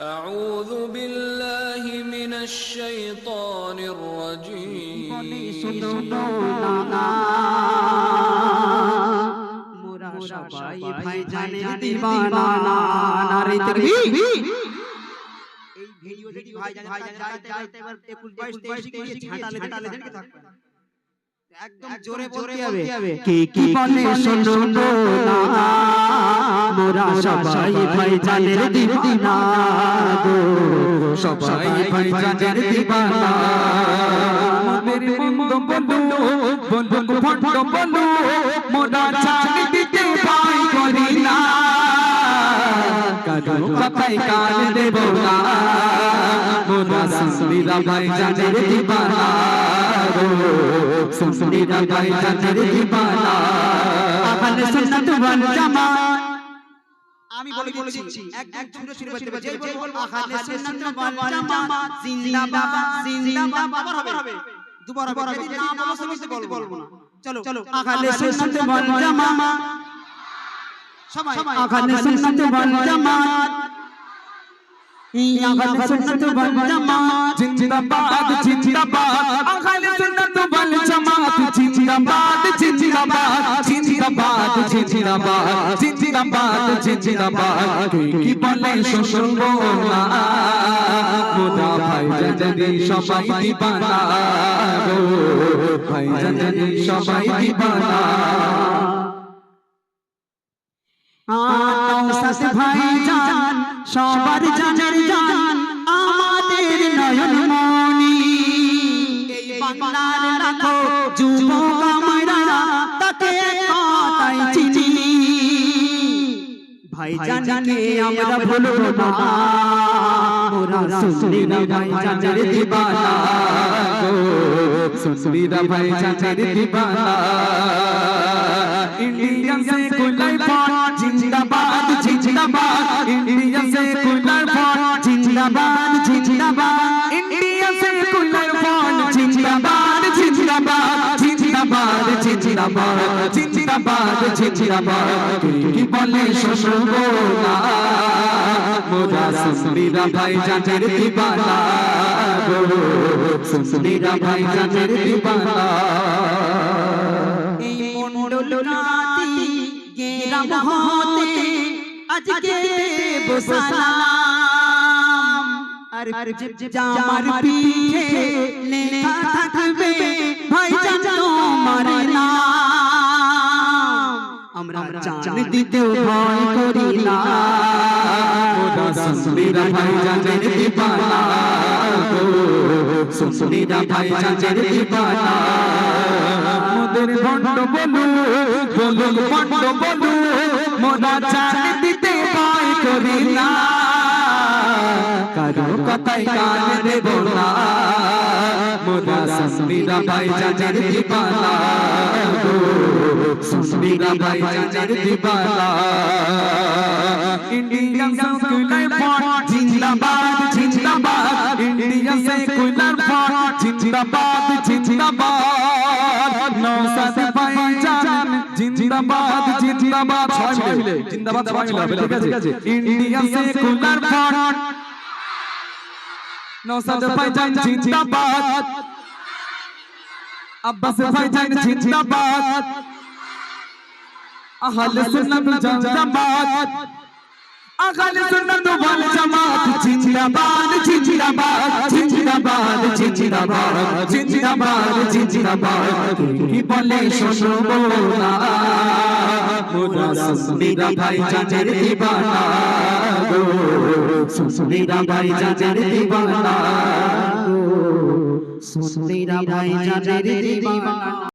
أعوذ بالله من الشيطان الرجيم মোরা সবাই ভাইজানের দিওয়ানা নারে তাকবীর। এই ভিডিও যদি ভাইজানের যাইতে এবার 21 22 23 গিয়ে ঝাঁটালে দেখে থাকবে একদম জোরে বলতে হবে কি কি বলে শোনো না মোরা সবাই ভাইজানের দিওয়ানা গো সবাই ভাইজানের দিওয়ানা মেরে বন্ধু বন্ধু ভণ্ড বন্ধু মোরা জান দিতে ভাই করি না কাদু কথাই কান দেব না মোরা সুন্দরীরা ভাইজানের দিওয়ানা গো সুন্দরীরা ভাইজানের দিওয়ানা আহলে সুন্নাত ওয়াল জামাত আমি বলে দিচ্ছি এক ছোট ছোট বলতে যেই বলবো আহলে সুন্নাত ওয়াল জামাত জিন্দাবাদ জিন্দাবাদ হবে দুবার হবে যদি না বলো সমিতি বলবো না চলো আহলে সুন্নাত ওয়াল জামাত সবাই আহলে সুন্নাত ওয়াল জামাত আহলে সুন্নাত ওয়াল জামাত জিন্দাবাদ জিন্দাবাদ আহলে সুন্নাত ওয়াল জামাত জিন্দাবাদ জিন্দাবাদ জিন্দাবাদ জিন্দাবাদ জিন্দাবাদ জিন্দাবাদ কি বলে শুনবো না মোরা ভাইজানের সবাই দিওয়ানা গো ভাইজানের সবাই দিওয়ানা সাথে ভাইজান সবার জানের জান আমাদের নয়ন মনি এই বাংলার লাখো যুবক আমরা তাকে কথাই চিনি ভাইজানকে আমরা ভুলবো না মোরা সুন্নিরা ভাইজানের দিওয়ানা গো সুন্নিরা ভাইজানের দিওয়ানা इंडियन सेकुलर फ्रंट जिंदाबाद जिंदाबाद इंडियन सेकुलर फ्रंट जिंदाबाद जिंदाबाद इंडियन सेकुलर फ्रंट जिंदाबाद जिंदाबाद जिंदाबाद जिंदाबाद जिंदाबाद जिंदाबाद की बोले शुनबो ना मोरा सुंदरीरा भाईजाনের দিওয়ানা गो सुंदरीरा भाईजाনের দিওয়ানা রাতি গেরাম হতে আজকে বসালাম আর জামার পিঠে লেখা থাকবে ভাইজান তোমার নাম আমরা জান দিতেও ভয় করি না মোরা সুন্নিরা ভাইজানের দিওয়ানা গো সুন্নিরা ভাইজানের দিওয়ানা মোদের ভণ্ড বলু ভণ্ড বলু মোরা জান দিতে ভয় করি না কারো কথাই কান দেব না মোরা সুন্নিরা ভাইজানের দিওয়ানা গো সুন্নিরা ভাইজানের দিওয়ানা ইন্ডিয়ান সেকুলার ফ্রন্ট জিন্দাবাদ জিন্দাবাদ ইন্ডিয়ান সেকুলার ফ্রন্ট জিন্দাবাদ জিন্দাবাদ নওশাদ ভাইজান জিন্দাবাদ জিন্দাবাদ সবাই মিলে জিন্দাবাদ সবাই মিলে ঠিক আছে ইন্ডিয়ান সেকুলার ফ্রন্ট নওশাদ ভাইজান জিন্দাবাদ আব্বাস ভাইজান জিন্দাবাদ আহলে সুন্নাত জিন্দাবাদ আহলে সুন্নাত ওয়াল জামাত জিন্দাবাদ জিন্দাবাদ জিন্দাবাদ জিন্দাবাদ জিন্দাবাদ জিন্দাবাদ কি বলে শুনবো না মোরা সুন্নিরা ভাইজানের দিওয়ানা গো সুন্নিরা ভাইজানের দিওয়ানা গো সুন্নিরা ভাইজানের দিওয়ানা।